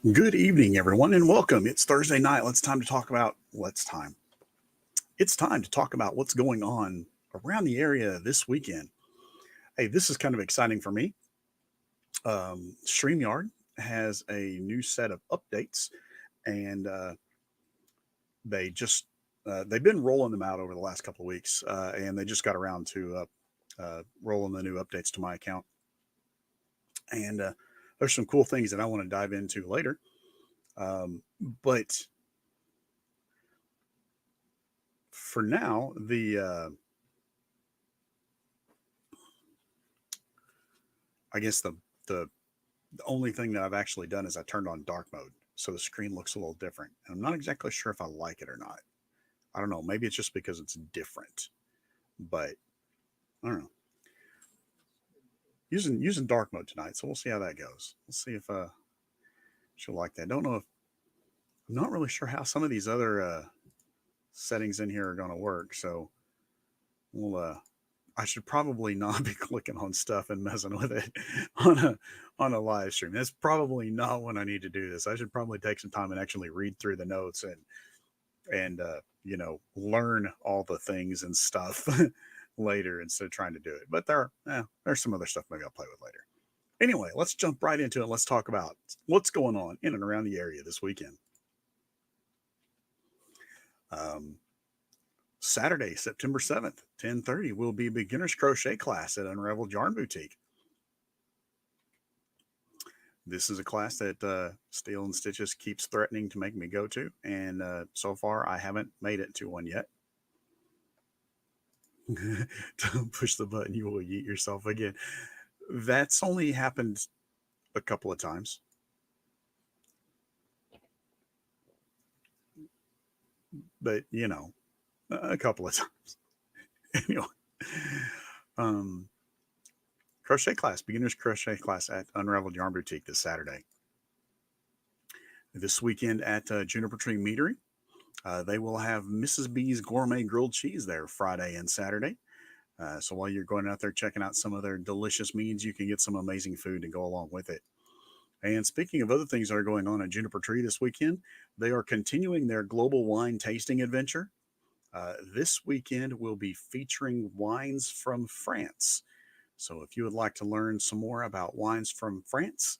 Good evening, everyone, and welcome. It's Thursday night. It's time to talk about what's going on around the area this weekend. Hey, this is kind of exciting for me. StreamYard has a new set of updates, and they just they've been rolling them out over the last couple of weeks, and they just got around to rolling the new updates to my account. And there's some cool things that I want to dive into later. But for now, I guess the only thing that I've actually done is I turned on dark mode, so the screen looks a little different. And I'm not exactly sure if I like it or not. I don't know. Maybe it's just because it's different, but I don't know. Using dark mode tonight, so we'll see how that goes. We'll see if she'll like that. Don't know if I'm not really sure how some of these other settings in here are going to work. So we'll I should probably not be clicking on stuff and messing with it on a live stream. That's probably not when I need to do this. I should probably take some time and actually read through the notes and learn all the things and stuff later instead of trying to do it. But there's some other stuff maybe I'll play with later. Anyway, let's jump right into it. Let's talk about what's going on in and around the area this weekend. Um, Saturday, September 7th, 10:30 will be beginner's crochet class at Unraveled Yarn Boutique. This is a class that Steel and Stitches keeps threatening to make me go to, and so far I haven't made it to one yet. Don't push the button, you will yeet yourself again. That's only happened a couple of times. But, a couple of times. Anyway, crochet class, beginner's crochet class at Unraveled Yarn Boutique this Saturday. This weekend at Juniper Tree Meadery, they will have Mrs. B's Gourmet Grilled Cheese there Friday and Saturday. So while you're going out there checking out some of their delicious meads, you can get some amazing food to go along with it. And speaking of other things that are going on at Juniper Tree this weekend, they are continuing their global wine tasting adventure. This weekend will be featuring wines from France. So if you would like to learn some more about wines from France,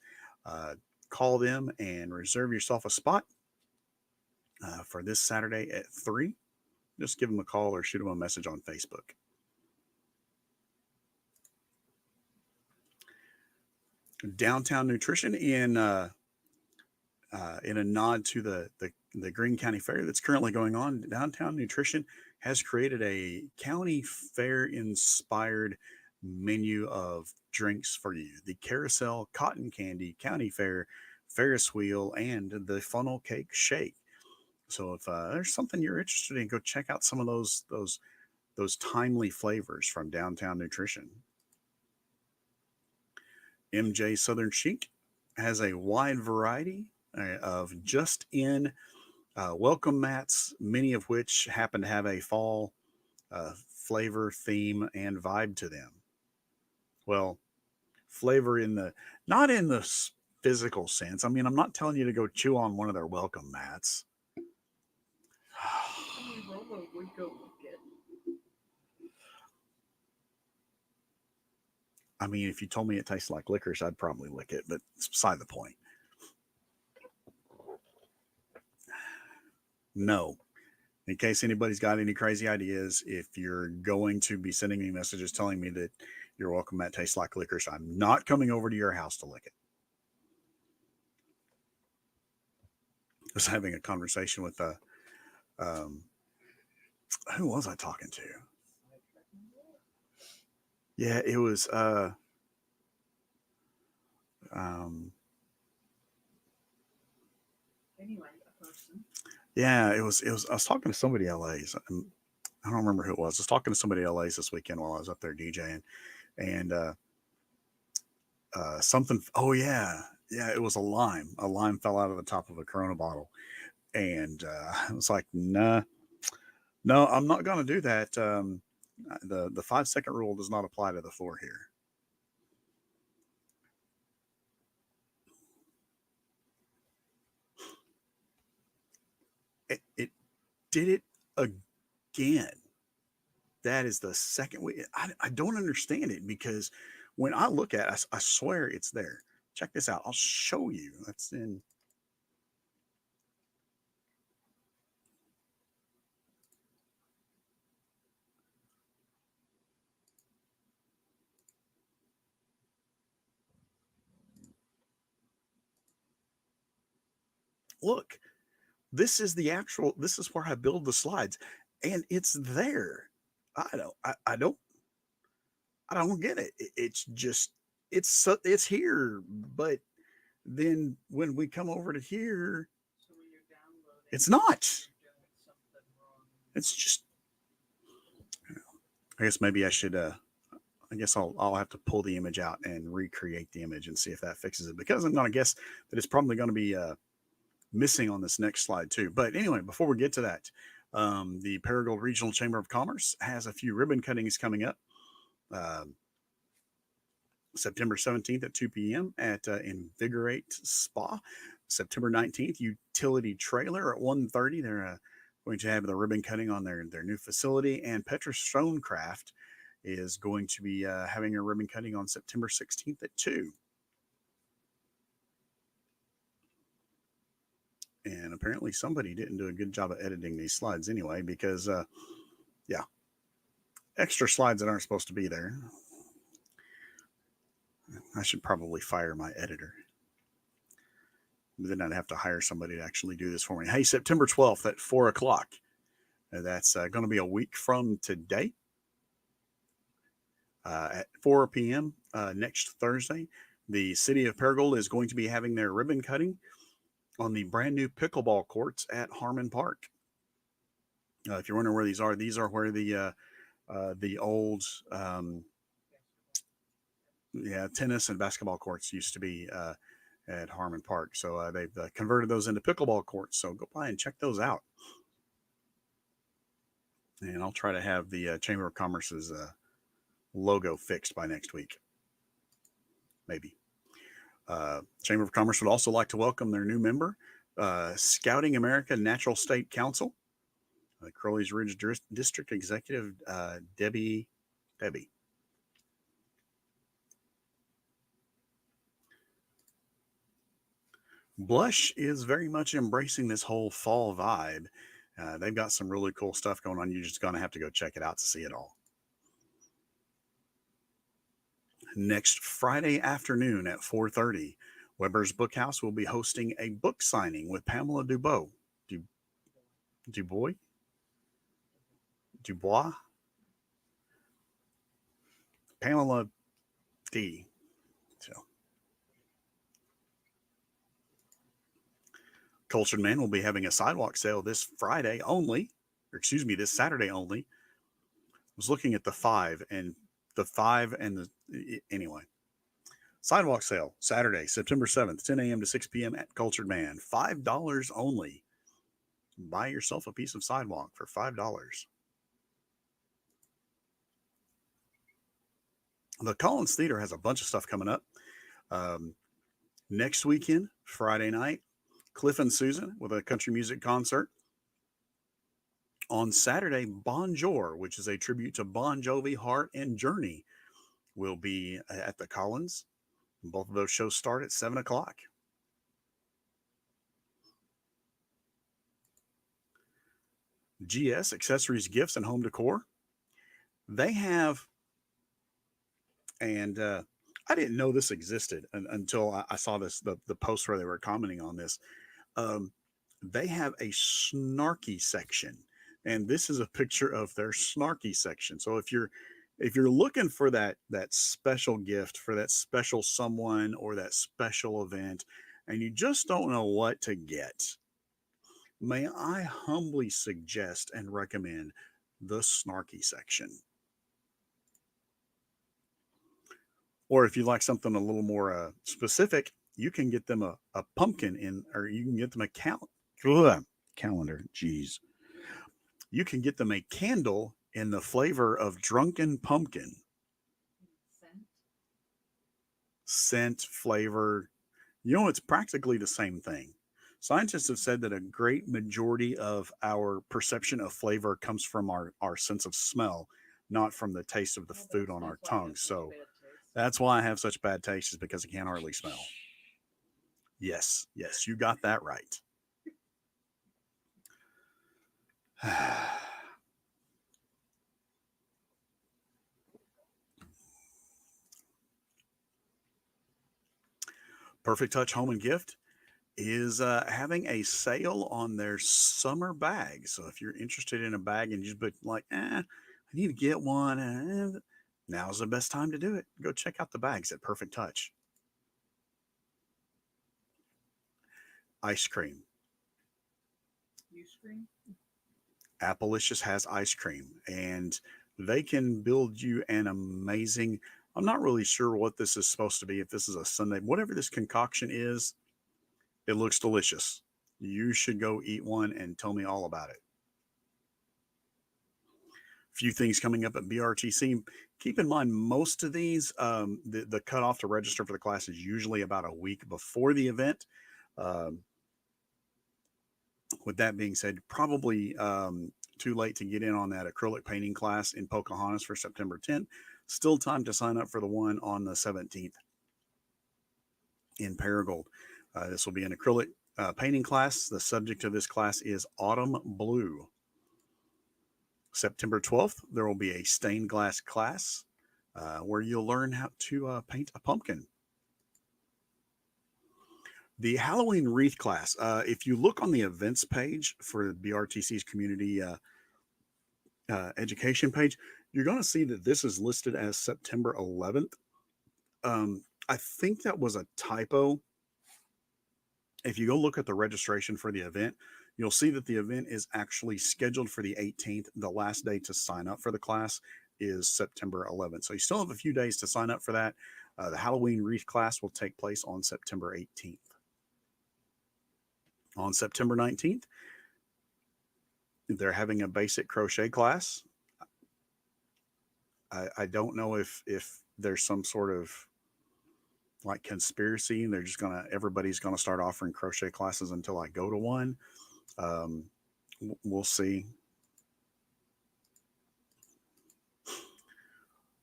call them and reserve yourself a spot for this Saturday at 3. Just give them a call or shoot them a message on Facebook. Downtown Nutrition in a nod to the Greene County Fair that's currently going on. Downtown Nutrition has created a county fair inspired menu of drinks for you. The Carousel Cotton Candy County Fair Ferris Wheel and the Funnel Cake Shake. So if there's something you're interested in, go check out some of those timely flavors from Downtown Nutrition. MJ Southern Chic has a wide variety of just in welcome mats, many of which happen to have a fall flavor, theme, and vibe to them. Well, flavor not in the physical sense. I mean, I'm not telling you to go chew on one of their welcome mats. I mean, if you told me it tastes like licorice, I'd probably lick it, but it's beside the point. No. In case anybody's got any crazy ideas, if you're going to be sending me messages telling me that your welcome mat tastes like licorice, I'm not coming over to your house to lick it. I was having a conversation with who was I talking to? Yeah, it was Anyway, a person. yeah, it was I was talking to somebody LA's. I don't remember who it was. I was talking to somebody LA's this weekend while I was up there DJing, and something. Oh yeah, it was a lime. A lime fell out of the top of a Corona bottle, and I was like, nah, no, I'm not going to do that. The 5 second rule does not apply to the floor here. It did it again. That is the second week. I don't understand it because when I look at it, I swear it's there. Check this out. I'll show you. That's in. Look, this is where I build the slides, and it's there. I don't get it. It's just it's here, but then when we come over to here, it's not. It's just. I guess maybe I should. I guess I'll have to pull the image out and recreate the image and see if that fixes it because I'm going to guess that it's probably going to be missing on this next slide too. But anyway, before we get to that, the Paragould Regional Chamber of Commerce has a few ribbon cuttings coming up. September 17th at 2 p.m. at Invigorate Spa. September 19th, Utility Trailer at 1:30. They're going to have the ribbon cutting on their new facility. And Petra Stonecraft is going to be having a ribbon cutting on September 16th at 2. And apparently somebody didn't do a good job of editing these slides anyway, because, yeah, extra slides that aren't supposed to be there. I should probably fire my editor. Then I'd have to hire somebody to actually do this for me. Hey, September 12th at 4 o'clock. That's going to be a week from today. At 4 p.m. Next Thursday, the city of Paragould is going to be having their ribbon cutting on the brand new pickleball courts at Harmon Park. If you're wondering where these are where the old tennis and basketball courts used to be at Harmon Park. So they've converted those into pickleball courts. So go by and check those out. And I'll try to have the Chamber of Commerce's logo fixed by next week. Maybe. Chamber of Commerce would also like to welcome their new member, Scouting America Natural State Council, Crowley's Ridge District Executive Debbie. Blush is very much embracing this whole fall vibe. They've got some really cool stuff going on. You're just going to have to go check it out to see it all. Next Friday afternoon at 4:30, Weber's Bookhouse will be hosting a book signing with Pamela Dubois. Dubois? Pamela D. So, Cultured Man will be having a sidewalk sale this Saturday only. I was looking at the 5 and anyway. Sidewalk sale Saturday, September 7th, 10 a.m. to 6 p.m. at Cultured Man. $5 only. Buy yourself a piece of sidewalk for $5. The Collins Theater has a bunch of stuff coming up. Next weekend, Friday night, Cliff and Susan with a country music concert. On Saturday, Bonjour, which is a tribute to Bon Jovi, Heart, and Journey, will be at the Collins. Both of those shows start at 7 o'clock. GS Accessories, Gifts, and Home Decor. They have, and I didn't know this existed until I saw the post where they were commenting on this. They have a snarky section, and this is a picture of their snarky section. So if you're looking for that special gift for that special someone or that special event, and you just don't know what to get, may I humbly suggest and recommend the snarky section. Or if you like something a little more specific, you can get them a pumpkin or you can get them a calendar. Jeez. You can get them a candle in the flavor of drunken pumpkin. Scent, flavor. It's practically the same thing. Scientists have said that a great majority of our perception of flavor comes from our sense of smell, not from the taste of the Oh, that food on our explains why you tongue. have such So bad taste. that's why I have such bad taste, is because I can't hardly smell. Yes, yes, you got that right. Perfect Touch Home and Gift is having a sale on their summer bags. So if you're interested in a bag and you've been like, I need to get one, now's the best time to do it. Go check out the bags at Perfect Touch. Ice cream. You scream? Appalicious has ice cream, and they can build you an amazing. I'm not really sure what this is supposed to be. If this is a Sunday, whatever this concoction is, it looks delicious. You should go eat one and tell me all about it. Few things coming up at BRTC. Keep in mind, most of these, the cutoff to register for the class is usually about a week before the event. Um, with that being said, probably too late to get in on that acrylic painting class in Pocahontas for September 10th. Still time to sign up for the one on the 17th in Paragould. This will be an acrylic painting class. The subject of this class is autumn blue. September 12th, there will be a stained glass class where you'll learn how to paint a pumpkin. The Halloween wreath class, if you look on the events page for BRTC's community education page, you're going to see that this is listed as September 11th. I think that was a typo. If you go look at the registration for the event, you'll see that the event is actually scheduled for the 18th. The last day to sign up for the class is September 11th. So you still have a few days to sign up for that. The Halloween wreath class will take place on September 18th. On September 19th, they're having a basic crochet class. I don't know if there's some sort of like conspiracy and they're just gonna everybody's gonna start offering crochet classes until I go to one. Um, we'll see.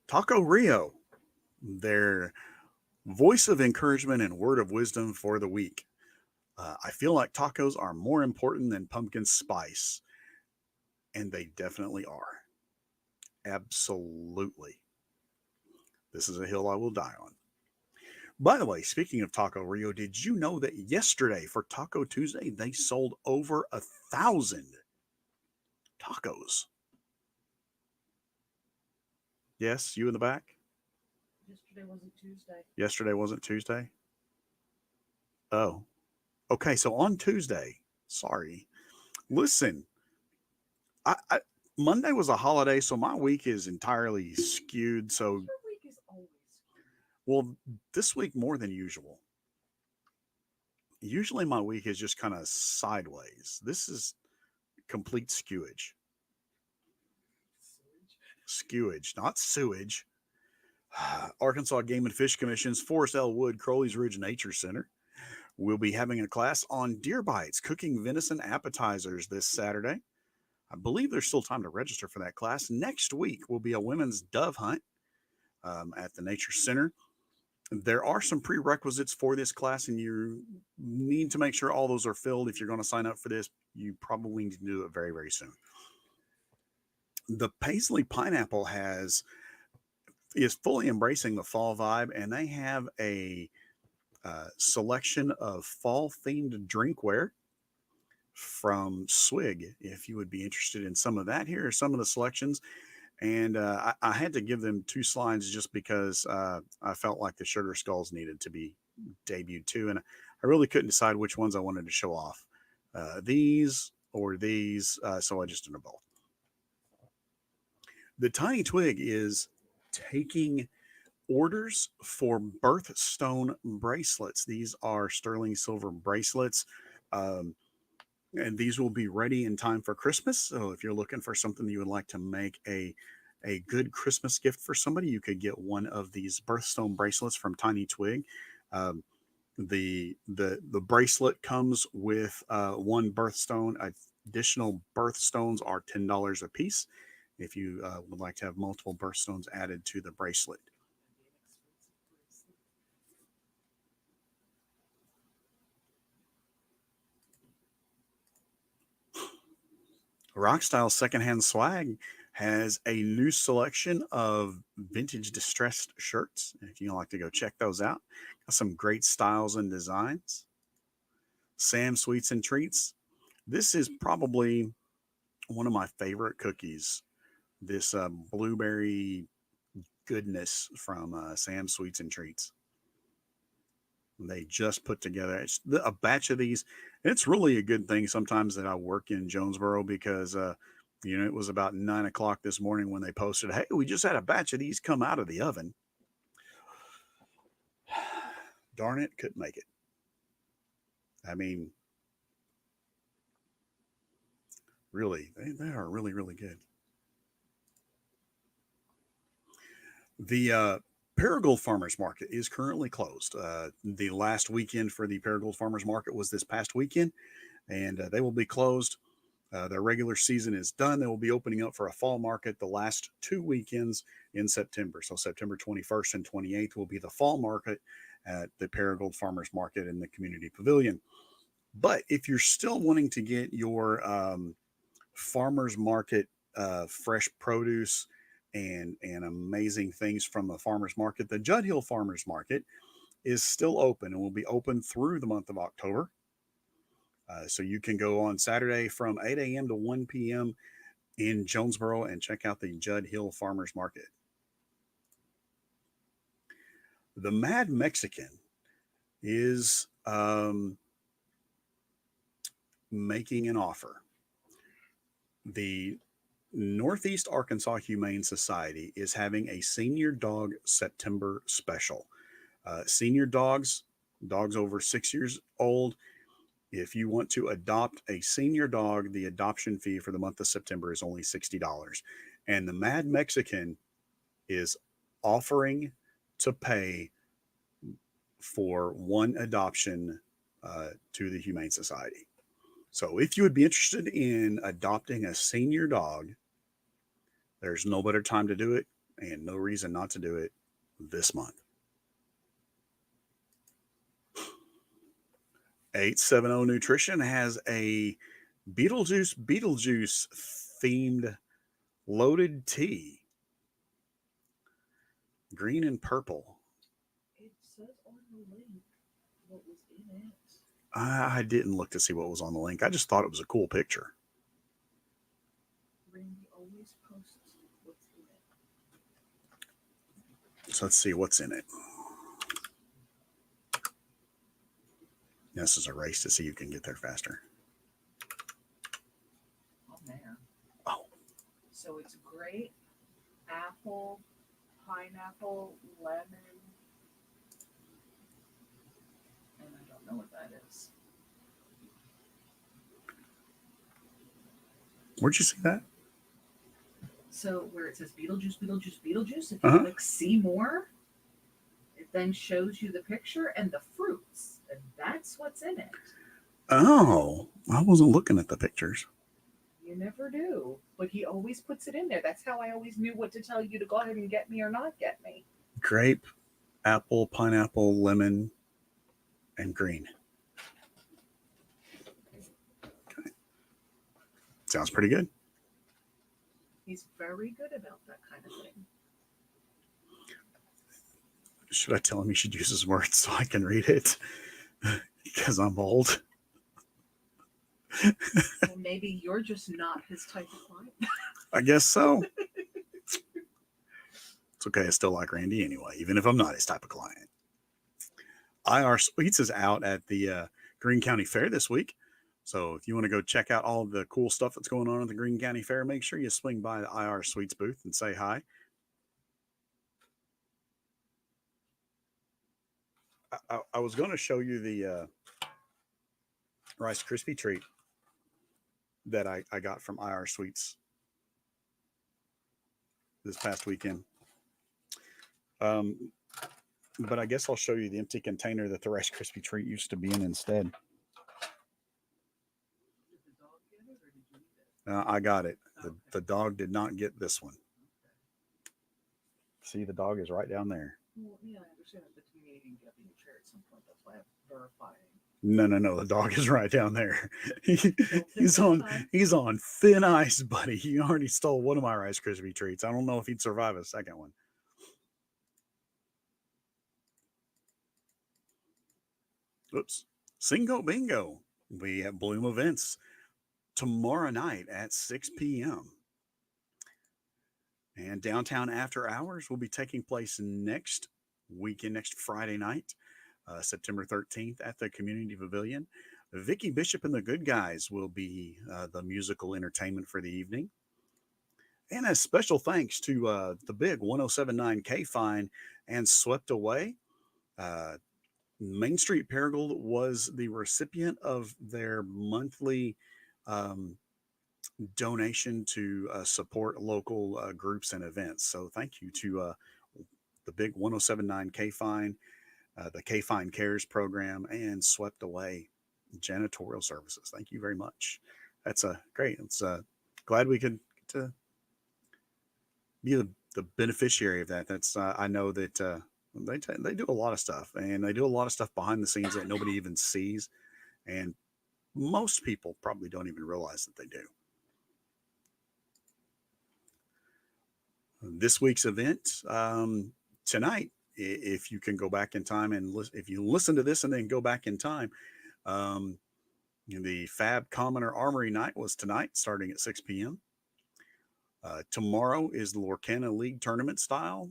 Taco Rio, their voice of encouragement and word of wisdom for the week. I feel like tacos are more important than pumpkin spice, and they definitely are. Absolutely. This is a hill I will die on. By the way, speaking of Taco Rio, did you know that yesterday for Taco Tuesday they sold over 1,000 tacos? Yes, you in the back? Yesterday wasn't Tuesday. Yesterday wasn't Tuesday? Oh, okay. So on Tuesday, sorry. Listen, I Monday was a holiday, so my week is entirely skewed. So, Your week is always skewed. well, this week more than usual. Usually my week is just kind of sideways. This is complete skewage. Skewage, not sewage. Arkansas Game and Fish Commission's Forest Elwood Crowley's Ridge Nature Center will be having a class on deer bites, cooking venison appetizers this Saturday. I believe there's still time to register for that class. Next week will be a women's dove hunt at the Nature Center. There are some prerequisites for this class, and you need to make sure all those are filled. If you're going to sign up for this, you probably need to do it very, very soon. The Paisley Pineapple is fully embracing the fall vibe, and they have a selection of fall themed drinkware from Swig. If you would be interested in some of that, here are some of the selections. And I had to give them two slides just because I felt like the Sugar Skulls needed to be debuted too. And I really couldn't decide which ones I wanted to show off, these or these. So I just did them both. The Tiny Twig is taking orders for birthstone bracelets. These are sterling silver bracelets. Um, and these will be ready in time for Christmas. So if you're looking for something you would like to make a good Christmas gift for somebody, you could get one of these birthstone bracelets from Tiny Twig. Um, The bracelet comes with one birthstone. Additional birthstones are $10 a piece if you would like to have multiple birthstones added to the bracelet. Rockstyle Secondhand Swag has a new selection of vintage distressed shirts. If you like to go check those out, got some great styles and designs. Sam Sweets and Treats. This is probably one of my favorite cookies. This blueberry goodness from Sam Sweets and Treats. They just put together a batch of these. It's really a good thing sometimes that I work in Jonesboro because, it was about 9 o'clock this morning when they posted, "Hey, we just had a batch of these come out of the oven." Darn it, couldn't make it. I mean, really, they are really, really good. The Paragould Farmers Market is currently closed. The last weekend for the Paragould Farmers Market was this past weekend, and they will be closed. Their regular season is done. They will be opening up for a fall market the last 2 weekends in September. So September 21st and 28th will be the fall market at the Paragould Farmers Market in the Community Pavilion. But if you're still wanting to get your farmers market fresh produce and amazing things from the farmers market, the Judd Hill Farmers Market is still open and will be open through the month of October. So you can go on Saturday from 8 a.m. to 1 p.m. in Jonesboro and check out the Judd Hill Farmers Market. The Mad Mexican is making an offer. The Northeast Arkansas Humane Society is having a senior dog September special. Senior dogs over 6 years old, if you want to adopt a senior dog, the adoption fee for the month of September is only $60. And the Mad Mexican is offering to pay for one adoption to the Humane Society. So if you would be interested in adopting a senior dog, there's no better time to do it and no reason not to do it this month. 870 Nutrition has a Beetlejuice themed loaded tea, green and purple. It says on the link what was in it. I didn't look to see what was on the link. I just thought it was a cool picture. Randy always posts what's in it. So let's see what's in it. This is a race to see who can get there faster. Oh man. Oh. So it's grape, apple, pineapple, lemon, and I don't know what that is. Where'd you see that? So where it says Beetlejuice, Beetlejuice, Beetlejuice, if you Uh-huh. click see more, it then shows you the picture and the fruits, and that's what's in it. Oh, I wasn't looking at the pictures. You never do, but he always puts it in there. That's how I always knew what to tell you to go ahead and get me or not get me. Grape, apple, pineapple, lemon, and green. Okay. Sounds pretty good. He's very good about that kind of thing. Should I tell him he should use his words so I can read it? Because I'm old. Well, maybe you're just not his type of client. I guess so. It's okay. I still like Randy anyway, even if I'm not his type of client. IR Sweets is out at the Greene County Fair this week. So if you want to go check out all the cool stuff that's going on at the Greene County Fair, make sure you swing by the IR Sweets booth and say hi. I was going to show you the Rice Krispie treat that I got from IR Sweets this past weekend. but I guess I'll show you the empty container that the Rice Krispie treat used to be in instead. Did the dog get it or did you eat it? I got it. Oh, The okay. dog did not get this one. Okay. See, the dog is right down there. Well, yeah, I understand that, but to me, you get the chair at some point. That's why I'm verifying. No, no, no. The dog is right down there. Killed him he's that on time. he's on thin ice, buddy. He already stole one of my Rice Krispie treats. I don't know if he'd survive a second one. Oops. Singo Bingo. We have Bloom events tomorrow night at 6 p.m. And downtown after hours will be taking place next weekend, next Friday night, September 13th at the Community Pavilion. Vicky Bishop and the Good Guys will be the musical entertainment for the evening. And a special thanks to the big 1079K fine and Swept Away. Uh, Main Street Paragould was the recipient of their monthly um, donation to support local groups and events. So thank you to the big 1079K fine, the K Fine Cares program, and Swept Away janitorial services. Thank you very much. That's great. It's glad we could be the beneficiary of that. That's I know that they do a lot of stuff, and they do a lot of stuff behind the scenes that nobody even sees, and most people probably don't even realize that they do. This week's event tonight, if you can go back in time and if you listen to this and then go back in time, um, the Fab Commoner Armory Night was tonight, starting at 6 p.m. Tomorrow is the Lorcana League tournament style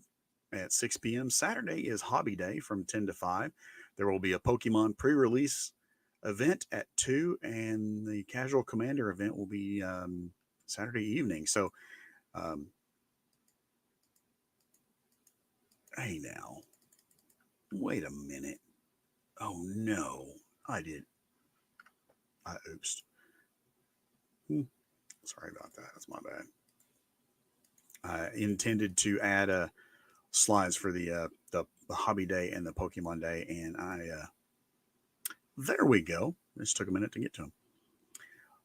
at 6 p.m. Saturday is Hobby Day from 10 to 5. There will be a Pokemon pre release event at 2, and the Casual Commander event will be Saturday evening. So, um, hey now, wait a minute. Oh no, I did. Oops. Sorry about that. That's my bad. I intended to add slides for the hobby day and the Pokemon day, and there we go. This took a minute to get to them.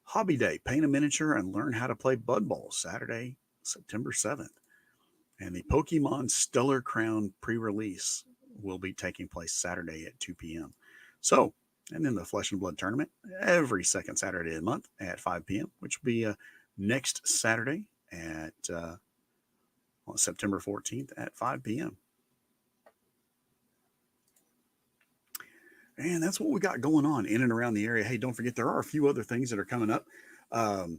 Hobby Day, paint a miniature and learn how to play Bud Ball, Saturday, September 7th. And the Pokemon Stellar Crown pre-release will be taking place Saturday at 2 p.m. So, and then the Flesh and Blood tournament every second Saturday of the month at 5 p.m., which will be next Saturday at on September 14th at 5 p.m. And that's what we got going on in and around the area. Hey, don't forget, there are a few other things that are coming up. Um,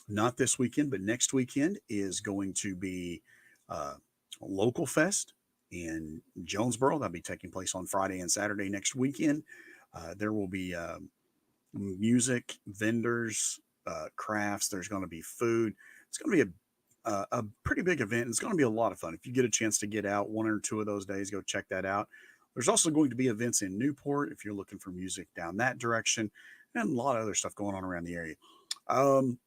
Not this weekend, but next weekend is going to be uh, Local Fest in Jonesboro. That'll be taking place on Friday and Saturday next weekend. There will be music, vendors, crafts. There's going to be food. It's going to be a pretty big event. It's going to be a lot of fun. If you get a chance to get out one or two of those days, go check that out. There's also going to be events in Newport if you're looking for music down that direction, and a lot of other stuff going on around the area. Um,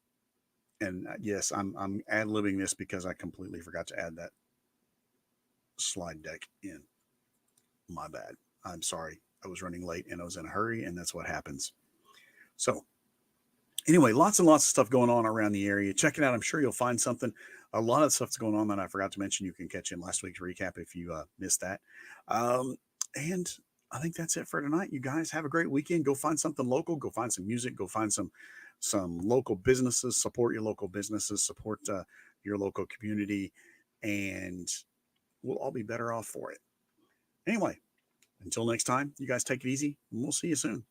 and yes, I'm ad libbing this because I completely forgot to add that slide deck in. My bad. I'm sorry. I was running late and I was in a hurry, and that's what happens. So anyway, lots and lots of stuff going on around the area. Check it out. I'm sure you'll find something. A lot of stuff's going on that I forgot to mention. You can catch in last week's recap if you missed that. And I think that's it for tonight. You guys have a great weekend. Go find something local. Go find some music. Go find some local businesses. Support your local businesses. Support your local community, and we'll all be better off for it. Anyway, until next time, you guys take it easy, and we'll see you soon.